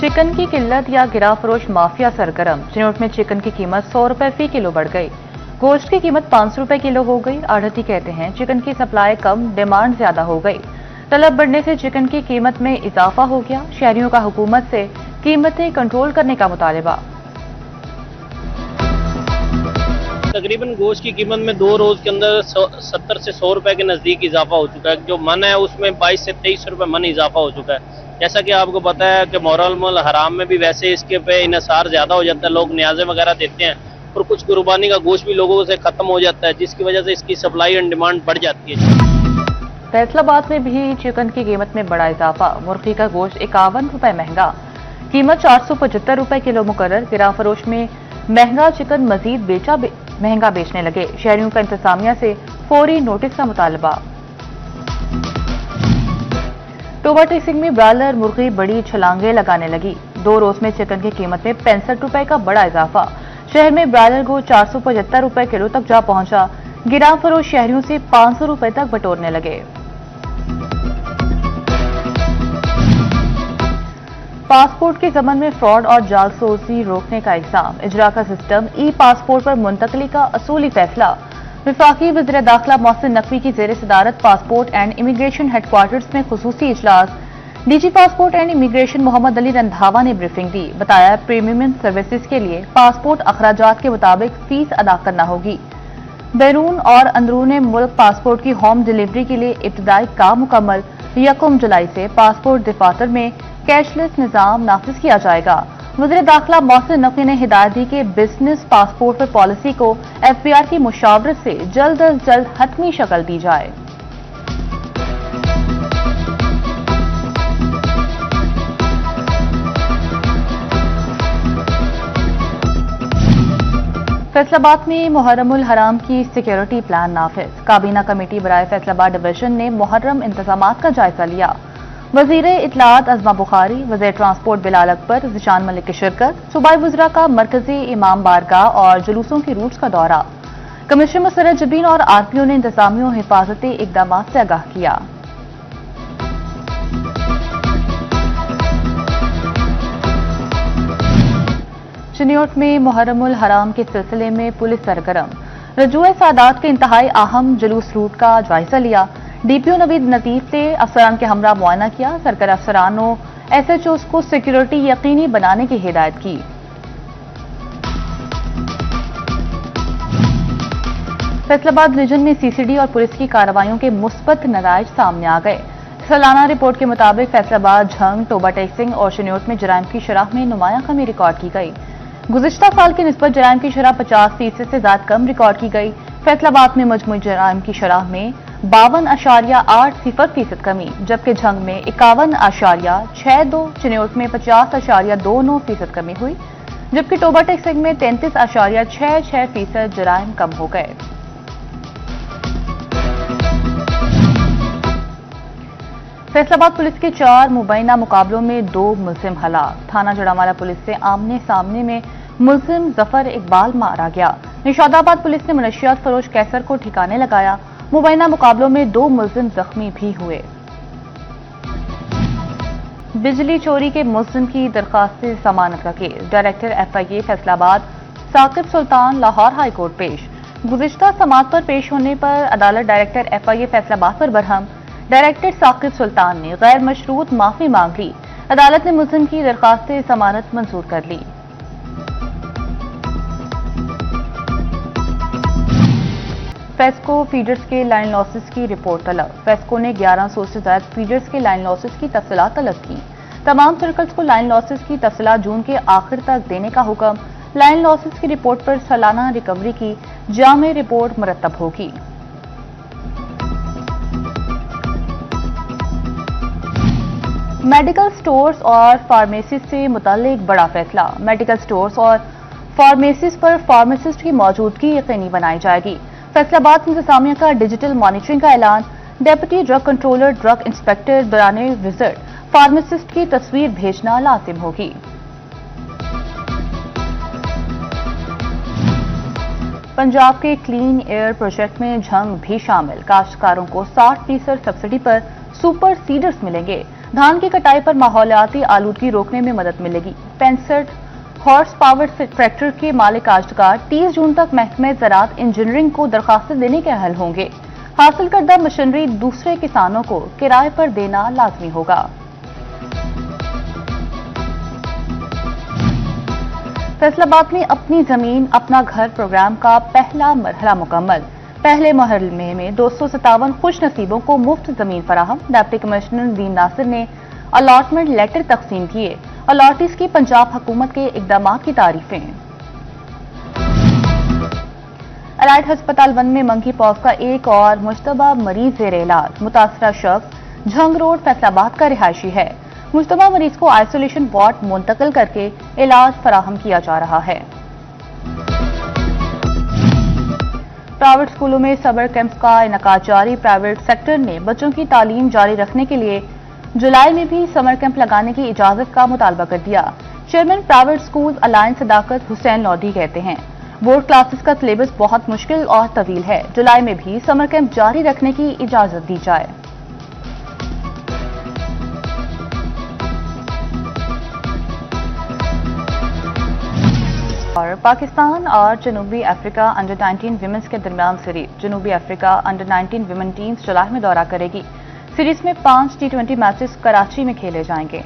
Chicken की किल्लत या गिरा फरोश माफिया सरगर्म। चिनौट में चिकन की कीमत 100 रुपए फी किलो बढ़ गई। गोश्त की कीमत 500 रुपए किलो हो गई। आढ़ती कहते हैं चिकन की सप्लाई कम, डिमांड ज्यादा हो गई। तलब बढ़ने से चिकन की कीमत में इजाफा हो गया। शहरियों का हुकूमत से कीमतें कंट्रोल करने का मुतालबा। तकरीबन गोश्त की कीमत में 2 रोज के अंदर 70 से 100 रुपए के नजदीक इजाफा हो चुका है। जो मन है उसमें 22 से 23 रुपए मन इजाफा हो चुका है। जैसा कि आपको पता है कि मुहर्रम हराम में भी वैसे इसके पे इन्हिसार ज्यादा हो जाता है, लोग न्याज़े वगैरह देते हैं और कुछ कुर्बानी का गोश्त भी लोगों से खत्म हो जाता है, जिसकी वजह से इसकी सप्लाई एंड डिमांड बढ़ जाती है। फैसलाबाद में भी चिकन की कीमत में बड़ा इजाफा। मुर्गी का गोश्त 51 रुपए महंगा, कीमत 475 रुपए किलो मुकर्रर। गिरा फरोश में महंगा चिकन मजीद महंगा बेचने लगे। शहरियों का इंतजामिया से फौरी नोटिस का मुतालबा। टोबा टेसिंग में ब्रायलर मुर्गी बड़ी छलांगे लगाने लगी। 2 रोज में चिकन की कीमत में 65 रुपए का बड़ा इजाफा। शहर में ब्रायलर को 475 रुपए किलो तक जा पहुंचा। गिरा फरोश शहरियों से 500 रुपए तक बटोरने लगे। पासपोर्ट के जमन में फ्रॉड और जालसाजी रोकने का इल्जाम। इजरा का सिस्टम ई पासपोर्ट पर मुंतकली का असूली फैसला। वफाकी वज़ीर दाखिला मोहसिन नकवी की ज़ेर सदारत पासपोर्ट एंड इमिग्रेशन हेडक्वार्टर्स में खुसूसी इजलास। DG passport and immigration Mohammad Ali Randhawa ने ब्रीफिंग दी। बताया प्रीमियम सर्विसेज के लिए पासपोर्ट अखराजात के मुताबिक फीस अदा करना होगी। बैरून और अंदरून मुल्क पासपोर्ट की होम डिलीवरी के लिए इब्तदाई काम मुकम्मल। 1 जुलाई से पासपोर्ट दफातर में कैशलेस निजाम नाफिज किया जाएगा। वज़ीर दाखिला मोहसिन नकवी ने हिदायत दी कि बिजनेस पासपोर्ट पर पॉलिसी को एफबीआर की मुशावरत से जल्द अज जल्द हतमी शक्ल दी जाए। फैसलाबाद में मुहर्रमुल हराम की सिक्योरिटी प्लान नाफिज। काबीना कमेटी बराए फैसलाबाद डिवीजन ने मुहर्रम इंतजामात का जायजा लिया। वजीर इत्तलात अज़मा बुखारी, वज़ीर ट्रांसपोर्ट बिलाल अकबर, ज़िशान मलिक की शिरकत। सूबाई वज़रा का मरकजी इमाम बारगाह और जुलूसों की रूट्स का दौरा। कमिश्नर मुसर्रत जबीन और आरपीओ ने इंतजामी और हिफाजती इकदाम से आगाह किया। चिनियोट में मुहर्रमुल हराम के सिलसिले में पुलिस सरगर्म। रजूए सादात के इंतहाई अहम जुलूस रूट का जायजा लिया। डीपीओ नवीद नतीफ ने अफसरान के हमरा मुआयना किया। सरकारी अफसरानों एसएचओस को सिक्योरिटी यकीनी बनाने की हिदायत की। फैसलाबाद रीजन में सीसीडी और पुलिस की कार्रवाइयों के मुस्बत नताइज सामने आ गए। सालाना रिपोर्ट के मुताबिक फैसलाबाद, झंग, टोबा टेसिंग और चिनियोट में जराइम की शरह में नुमाया कमी रिकॉर्ड की गई। गुज़िश्ता साल की निस्बत जराइम की शरह 50% से ज्यादा कम रिकॉर्ड की गई। फैसलाबाद में मजमूई जराइम की शरह में 52.80% कमी, जबकि झंग में 51.62, चिनियोट में 50.29% कमी हुई, जबकि टोबा टेसिंग में 33.66% जराइम कम हो गए। फैसलाबाद पुलिस के 4 मुबैना मुकाबलों में 2 मुलजिम हलाक। थाना जड़ामाला पुलिस से आमने सामने में मुलजिम जफर इकबाल मारा गया। निशादाबाद पुलिस ने मनशियात फरोश कैसर को ठिकाने लगाया। मुबैना मुकाबलों में 2 मुलजिम जख्मी भी हुए। बिजली चोरी के मुलजिम की दरखास्त से जमानत का case. Director FIA Faisalabad Saqib Sultan Lahore high court पेश। गुज़िश्ता समाअत पर पेश होने पर अदालत डायरेक्टर एफआईए फैसलाबाद पर बरहम। डायरेक्टर साकिब सुल्तान ने गैर मशरूत माफी मांग ली। अदालत ने मुलजिम की दरखास्त से जमानत मंजूर कर ली। फेस्को फीडर्स के लाइन लॉसेस की रिपोर्ट तलब। फेस्को ने 1100 से ज्यादा फीडर्स के लाइन लॉसेस की तफसीलात तलब की। तमाम सर्कल्स को लाइन लॉसेस की तफसीलात जून के आखिर तक देने का हुक्म। लाइन लॉसेस की रिपोर्ट पर सालाना रिकवरी की जामे रिपोर्ट मुरतब होगी। मेडिकल स्टोर्स और फार्मेसीज से मुताल्लिक बड़ा फैसला। मेडिकल स्टोर्स और फार्मेसीज पर फार्मासिस्ट की मौजूदगी यकीनी बनाई जाएगी। फैसलाबाद इंतजामिया का डिजिटल मॉनिटरिंग का ऐलान। Deputy drug controller, drug inspector दौरान विजिट फार्मासिस्ट की तस्वीर भेजना लाजिम होगी। पंजाब के क्लीन एयर प्रोजेक्ट में झंग भी शामिल। काश्तकारों को 60% सब्सिडी पर सुपर सीडर्स मिलेंगे। धान की कटाई पर माहौलियाती आलूदगी रोकने में मदद मिलेगी। 65 हॉर्स पावर ट्रैक्टर के मालिक काश्तकार 30 जून तक महकमे ज़राअत इंजीनियरिंग को दरखास्तें देने के अहल होंगे। हासिल करदा मशीनरी दूसरे किसानों को किराए पर देना लाजमी होगा। फैसलाबाद में अपनी जमीन अपना घर प्रोग्राम का पहला मरहला मुकम्मल। पहले मरहले में 257 खुश नसीबों को मुफ्त जमीन फराहम। डिप्टी कमिश्नर दीन नासिर ने अलॉटमेंट लेटर तकसीम किए। अलॉटीज की पंजाब हुकूमत के इकदाम की तारीफें। एलाइट हस्पताल 1 में मंकी पॉक्स का एक और मुश्तबा मरीज ज़ेरे इलाज। मुतासरा शख्स झंग रोड फैसलाबाद का रिहायशी है। मुश्तबा मरीज को आइसोलेशन वार्ड मुंतकिल करके इलाज फराहम किया जा रहा है। प्राइवेट स्कूलों में समर कैंप्स का इनकाद जारी। प्राइवेट सेक्टर ने बच्चों की तालीम जारी रखने के लिए जुलाई में भी समर कैंप लगाने की इजाजत का मुतालबा कर दिया। चेयरमैन प्राइवेट स्कूल अलायंस सदाकत हुसैन लौधी कहते हैं, बोर्ड क्लासेस का सिलेबस बहुत मुश्किल और तवील है। जुलाई में भी समर कैंप जारी रखने की इजाजत दी जाए। और पाकिस्तान और जनूबी अफ्रीका अंडर 19 विमेंस के दरमियान सीरीज। जनूबी अफ्रीका अंडर 19 विमेन टीम्स जुलाई में दौरा करेगी। सीरीज में 5 T20 मैचेस कराची में खेले जाएंगे।